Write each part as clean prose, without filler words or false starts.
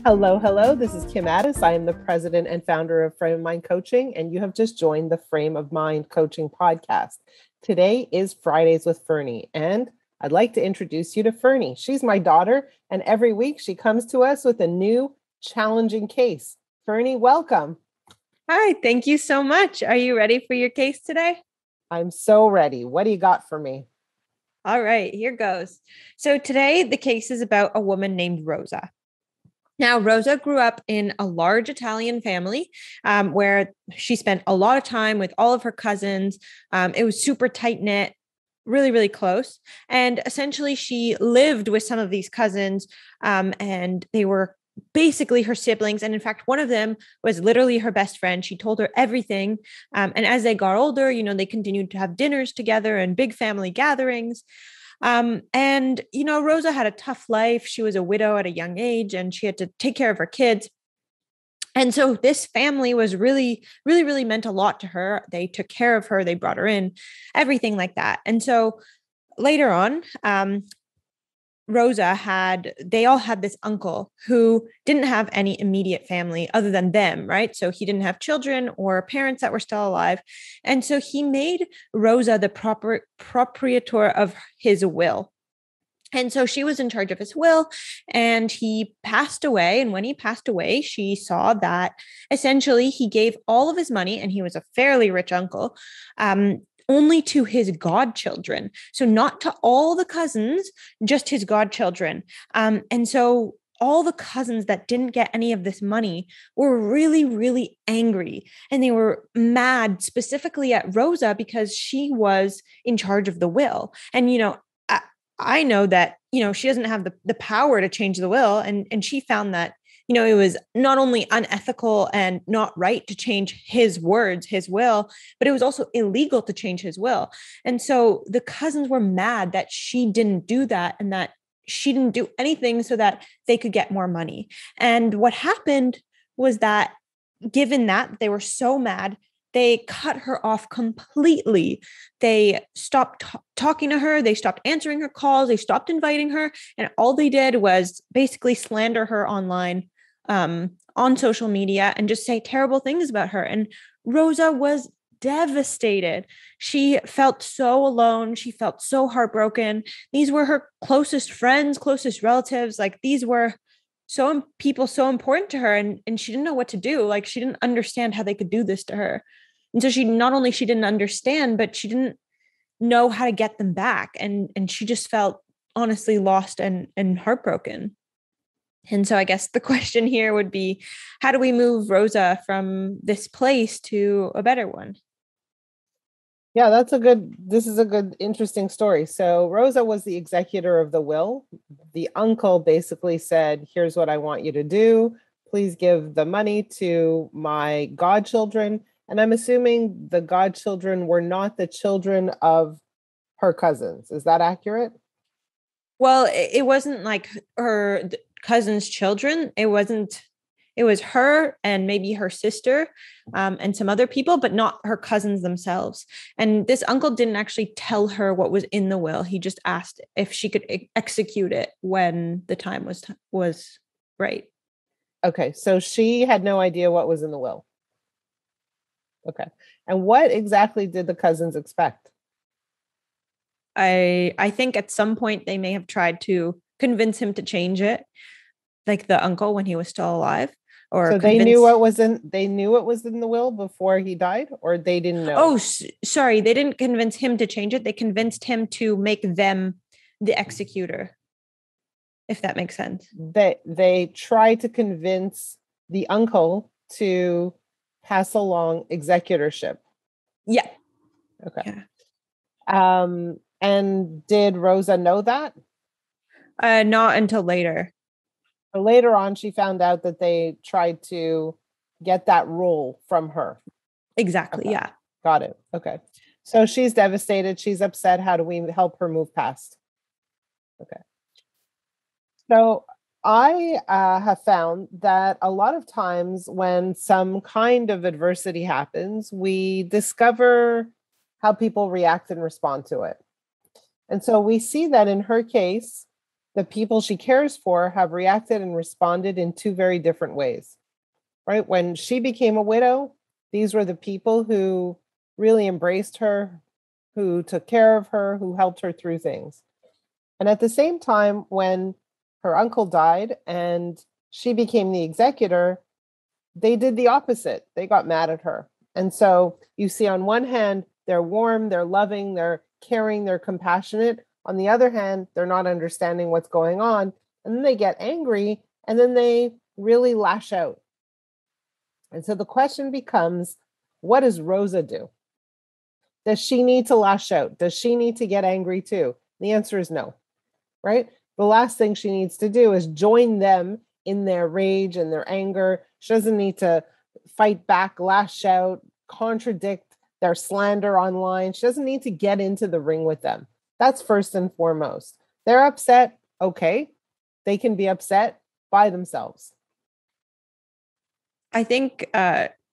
Hello, hello. This is Kim Addis. I am the president and founder of Frame of Mind Coaching, and you have just joined the Frame of Mind Coaching podcast. Today is Fridays with Ferne, and I'd like to introduce you to Ferne. She's my daughter, and every week she comes to us with a new challenging case. Ferne, welcome. Hi, thank you so much. Are you ready for your case today? I'm so ready. What do you got for me? All right, here goes. So today the case is about a woman named Rosa. Now, Rosa grew up in a large Italian family where she spent a lot of time with all of her cousins. It was super tight-knit, really, really close. And essentially, she lived with some of these cousins and they were basically her siblings. And in fact, one of them was literally her best friend. She told her everything. And as they got older, they continued to have dinners together and big family gatherings. Rosa had a tough life. She was a widow at a young age and she had to take care of her kids. And so this family was really, really, really meant a lot to her. They took care of her. They brought her in, everything like that. And so later on, they all had this uncle who didn't have any immediate family other than them, right? So he didn't have children or parents that were still alive. And so he made Rosa the proprietor of his will. And so she was in charge of his will and he passed away. And when he passed away, she saw that essentially he gave all of his money, and he was a fairly rich uncle, only to his godchildren. So not to all the cousins, just his godchildren. And so all the cousins that didn't get any of this money were really, really angry. And they were mad specifically at Rosa because she was in charge of the will. And, I know that, she doesn't have the power to change the will. And she found that, it was not only unethical and not right to change his words, his will, but it was also illegal to change his will. And so the cousins were mad that she didn't do that and that she didn't do anything so that they could get more money. And what happened was that, given that they were so mad, they cut her off completely. They stopped talking to her. They stopped answering her calls. They stopped inviting her. And all they did was basically slander her online, on social media, and just say terrible things about her. And Rosa was devastated. She felt so alone. She felt so heartbroken. These were her closest friends, closest relatives. Like, these were people so important to her. And she didn't know what to do. Like, she didn't understand how they could do this to her. And so she didn't understand, but she didn't know how to get them back. And she just felt honestly lost and heartbroken. And so I guess the question here would be, how do we move Rosa from this place to a better one? Yeah, this is a good, interesting story. So Rosa was the executor of the will. The uncle basically said, here's what I want you to do. Please give the money to my godchildren. And I'm assuming the godchildren were not the children of her cousins. Is that accurate? Well, it wasn't like her cousin's children. It was her and maybe her sister and some other people, but not her cousins themselves. And this uncle didn't actually tell her what was in the will. He just asked if she could execute it when the time was right. Okay, so she had no idea what was in the will. Okay. And what exactly did the cousins expect? I think at some point they may have tried to convince him to change it, like the uncle when he was still alive. Or so they knew what was in the will before he died, or they didn't know? Oh, sorry. They didn't convince him to change it. They convinced him to make them the executor, if that makes sense. They tried to convince the uncle to pass along executorship. Yeah. Okay. Yeah. And did Rosa know that? Not until later. So later on, she found out that they tried to get that role from her. Exactly. Okay. Yeah. Got it. Okay. So she's devastated. She's upset. How do we help her move past? Okay. So I have found that a lot of times when some kind of adversity happens, we discover how people react and respond to it. And so we see that in her case, the people she cares for have reacted and responded in two very different ways, right? When she became a widow, these were the people who really embraced her, who took care of her, who helped her through things. And at the same time, when her uncle died and she became the executor, they did the opposite. They got mad at her. And so you see, on one hand, they're warm, they're loving, they're caring, they're compassionate. On the other hand, they're not understanding what's going on. And then they get angry and then they really lash out. And so the question becomes, what does Rosa do? Does she need to lash out? Does she need to get angry too? The answer is no, right? The last thing she needs to do is join them in their rage and their anger. She doesn't need to fight back, lash out, contradict their slander online. She doesn't need to get into the ring with them. That's first and foremost. They're upset. Okay. They can be upset by themselves. I think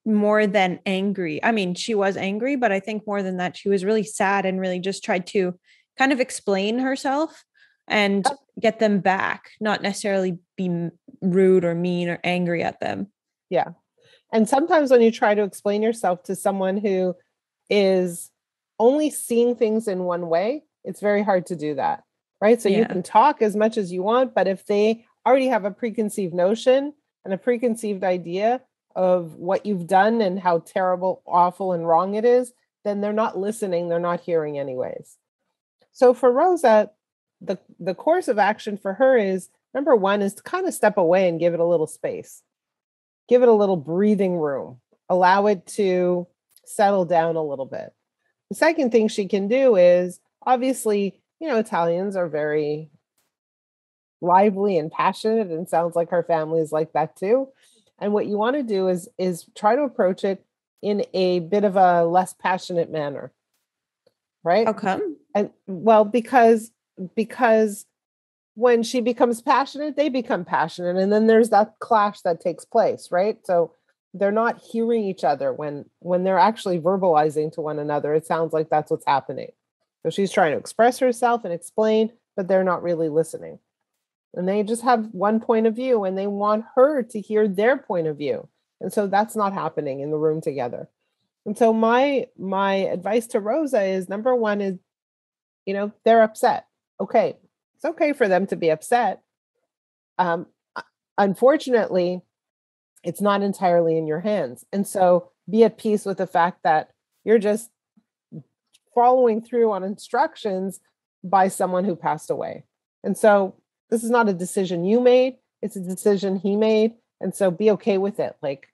more than angry. I mean, she was angry, but I think more than that, she was really sad and really just tried to kind of explain herself and get them back, not necessarily be rude or mean or angry at them. Yeah. And sometimes when you try to explain yourself to someone who is only seeing things in one way, it's very hard to do that, right? So you can talk as much as you want, but if they already have a preconceived notion and a preconceived idea of what you've done and how terrible, awful, and wrong it is, then they're not listening, they're not hearing anyways. So for Rosa, the course of action for her is, number one, is to kind of step away and give it a little space. Give it a little breathing room. Allow it to settle down a little bit. The second thing she can do is, obviously, Italians are very lively and passionate, and sounds like her family is like that too. And what you want to do is try to approach it in a bit of a less passionate manner. Right? How come? And well, because when she becomes passionate, they become passionate. And then there's that clash that takes place, right? So they're not hearing each other when they're actually verbalizing to one another. It sounds like that's what's happening. So she's trying to express herself and explain, but they're not really listening. And they just have one point of view and they want her to hear their point of view. And so that's not happening in the room together. And so my advice to Rosa is, number one is, they're upset. Okay. It's okay for them to be upset. Unfortunately, it's not entirely in your hands. And so be at peace with the fact that you're just following through on instructions by someone who passed away. And so this is not a decision you made. It's a decision he made. And so be okay with it. Like,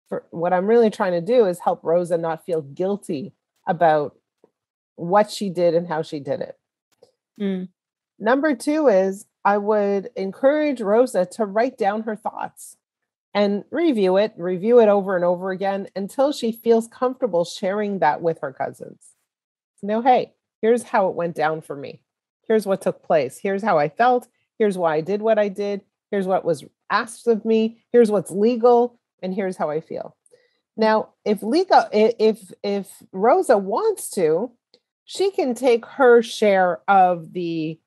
for what I'm really trying to do is help Rosa not feel guilty about what she did and how she did it. Mm. Number two is, I would encourage Rosa to write down her thoughts and review it over and over again until she feels comfortable sharing that with her cousins. Hey, here's how it went down for me. Here's what took place. Here's how I felt. Here's why I did what I did. Here's what was asked of me. Here's what's legal. And here's how I feel. Now, if Rosa wants to, she can take her share of the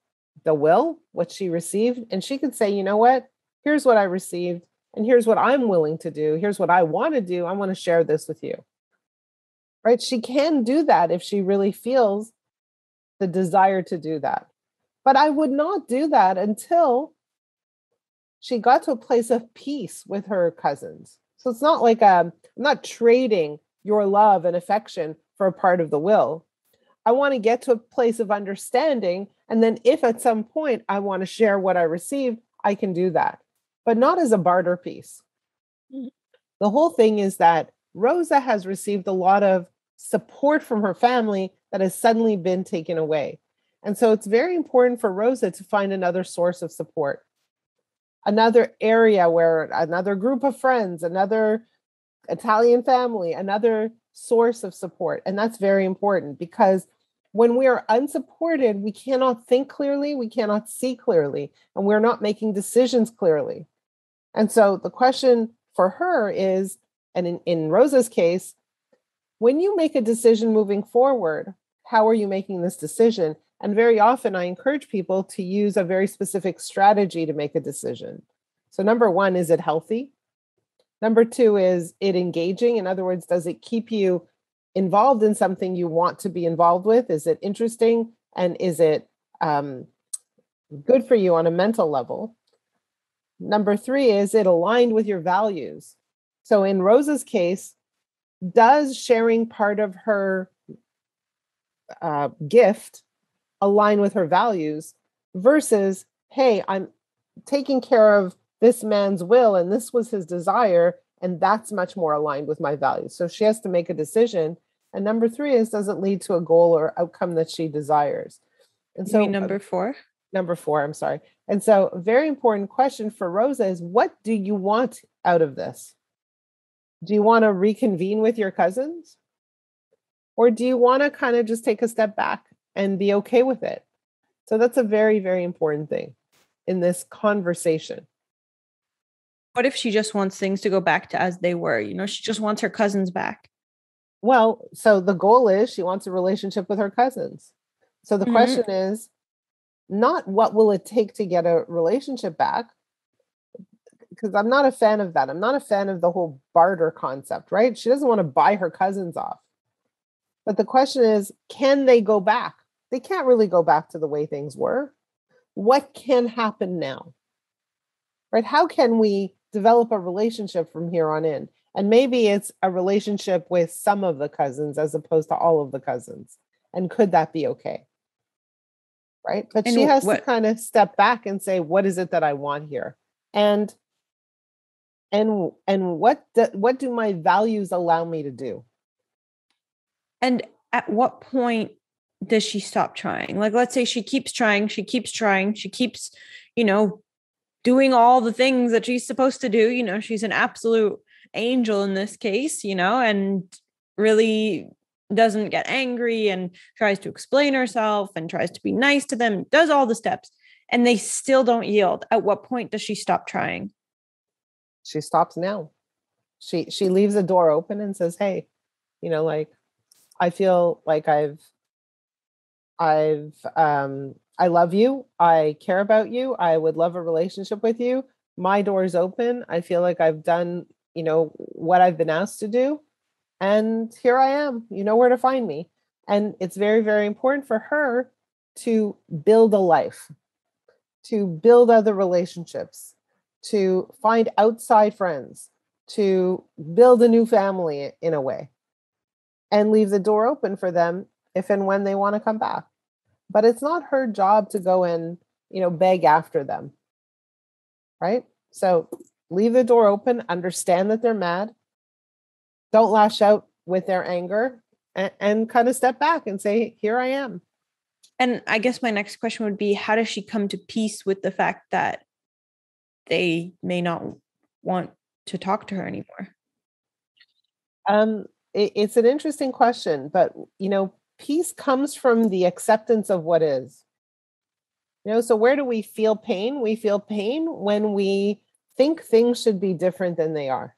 will, what she received, and she can say, you know what? Here's what I received, and here's what I'm willing to do. Here's what I want to do. I want to share this with you. Right? She can do that if she really feels the desire to do that. But I would not do that until she got to a place of peace with her cousins. So it's not like I'm not trading your love and affection for a part of the will. I want to get to a place of understanding. And then if at some point I want to share what I received, I can do that, but not as a barter piece. Mm-hmm. The whole thing is that Rosa has received a lot of support from her family that has suddenly been taken away. And so it's very important for Rosa to find another source of support, another area where another group of friends, another Italian family, another source of support. And that's very important, because when we are unsupported, we cannot think clearly, we cannot see clearly, and we're not making decisions clearly. And so the question for her is, and in Rosa's case, when you make a decision moving forward, how are you making this decision? And very often I encourage people to use a very specific strategy to make a decision. So number one, is it healthy? Number two, is it engaging? In other words, does it keep you involved in something you want to be involved with? Is it interesting? And is it good for you on a mental level? Number three, is it aligned with your values? So in Rosa's case, does sharing part of her gift align with her values versus, hey, I'm taking care of this man's will and this was his desire, and that's much more aligned with my values. So she has to make a decision. And number three is, does it lead to a goal or outcome that she desires? And so number four? Number four, I'm sorry. And so a very important question for Rosa is, what do you want out of this? Do you want to reconvene with your cousins? Or do you want to kind of just take a step back and be okay with it? So that's a very, very important thing in this conversation. What if she just wants things to go back to as they were? She just wants her cousins back. Well, so the goal is she wants a relationship with her cousins. So the question is not what will it take to get a relationship back, because I'm not a fan of that. I'm not a fan of the whole barter concept, right? She doesn't want to buy her cousins off. But the question is, can they go back? They can't really go back to the way things were. What can happen now? Right? How can we develop a relationship from here on in? And maybe it's a relationship with some of the cousins as opposed to all of the cousins. And could that be okay? Right? But she has to kind of step back and say, what is it that I want here? And what do my values allow me to do? And at what point does she stop trying? Like, let's say she keeps trying, she keeps, doing all the things that she's supposed to do. She's an absolute angel in this case, and really doesn't get angry and tries to explain herself and tries to be nice to them, does all the steps, and they still don't yield. At what point does she stop trying? She stops now. She leaves the door open and says, hey, I feel like I love you. I care about you. I would love a relationship with you. My door is open. I feel like I've done, what I've been asked to do. And here I am. You know where to find me. And it's very, very important for her to build a life, to build other relationships, to find outside friends, to build a new family in a way, and leave the door open for them if and when they want to come back. But it's not her job to go and, beg after them. Right? So leave the door open, understand that they're mad. Don't lash out with their anger, and kind of step back and say, here I am. And I guess my next question would be, how does she come to peace with the fact that they may not want to talk to her anymore? It's an interesting question, but, peace comes from the acceptance of what is. So where do we feel pain? We feel pain when we think things should be different than they are.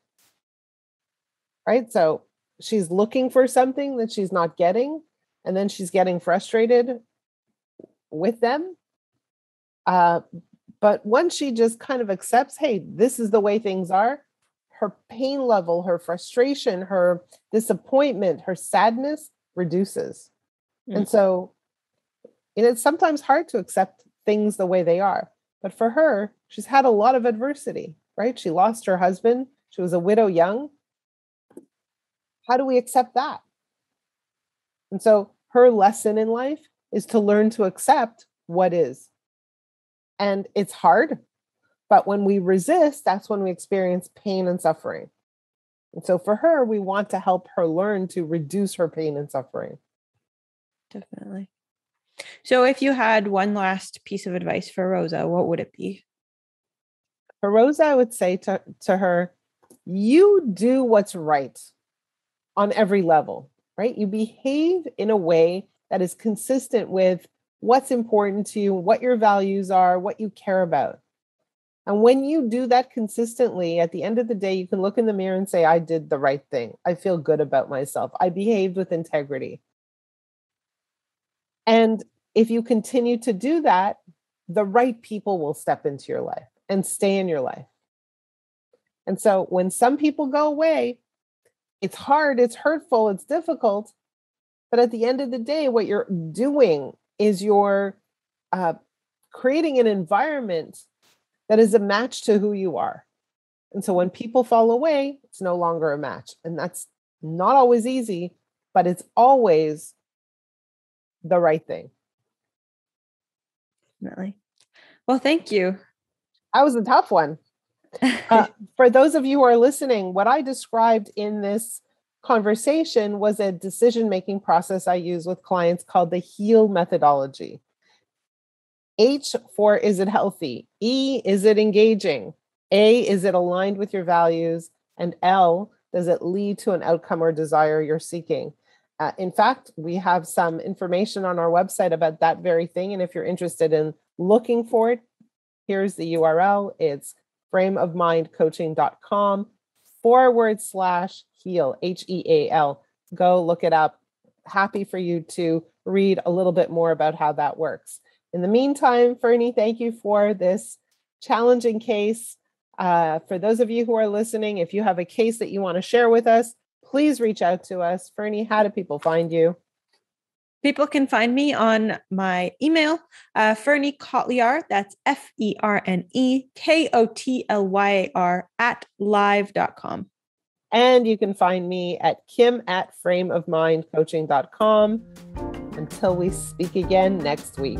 Right? So she's looking for something that she's not getting, and then she's getting frustrated with them. But once she just kind of accepts, hey, this is the way things are, her pain level, her frustration, her disappointment, her sadness reduces. And so it's sometimes hard to accept things the way they are. But for her, she's had a lot of adversity, right? She lost her husband. She was a widow young. How do we accept that? And so her lesson in life is to learn to accept what is. And it's hard, but when we resist, that's when we experience pain and suffering. And so for her, we want to help her learn to reduce her pain and suffering. Definitely. So if you had one last piece of advice for Rosa, what would it be? For Rosa, I would say to her, you do what's right on every level, right? You behave in a way that is consistent with what's important to you, what your values are, what you care about. And when you do that consistently, at the end of the day, you can look in the mirror and say, I did the right thing. I feel good about myself. I behaved with integrity. And if you continue to do that, the right people will step into your life and stay in your life. And so when some people go away, it's hard, it's hurtful, it's difficult. But at the end of the day, what you're doing is you're creating an environment that is a match to who you are. And so when people fall away, it's no longer a match. And that's not always easy, but it's always the right thing. Definitely. Well, thank you. That was a tough one. For those of you who are listening, what I described in this conversation was a decision-making process I use with clients called the HEAL methodology. H for, is it healthy? E, is it engaging? A, is it aligned with your values? And L, does it lead to an outcome or desire you're seeking? In fact, we have some information on our website about that very thing. And if you're interested in looking for it, here's the URL. It's frameofmindcoaching.com/heal, HEAL. Go look it up. Happy for you to read a little bit more about how that works. In the meantime, Ferne, thank you for this challenging case. For those of you who are listening, if you have a case that you want to share with us, please reach out to us. Ferne, how do people find you? People can find me on my email, Ferne Kotlyar, that's FerneKotlyar @live.com. And you can find me at Kim@frameofmindcoaching.com. Until we speak again next week.